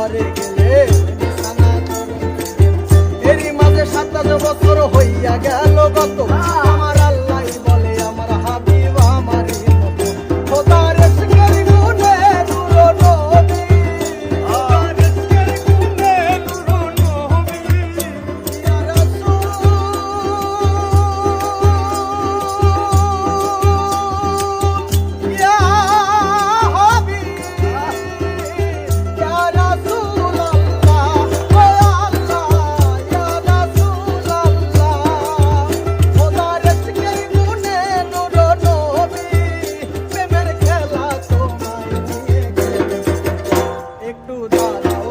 পারে গেলে বিছানা করো। এরই মাঝে 27 বছর হইয়া গেল গত, আমার আল্লাহ বলে আমার হাবিব আমারই মতো। খোদার ইশকের গুণে নূর নবী, খোদার ইশকের গুণে নূর নবী, ইয়া রাসূল ইয়া হাবিব ইয়া রাসূলুল্লাহ, ও আল্লাহ ইয়া রাসূলুল্লাহ। খোদার ইশকের গুণে নূর নবী, প্রেমের খেলা তোমায় নিয়ে গেল। একটু দাঁড়াও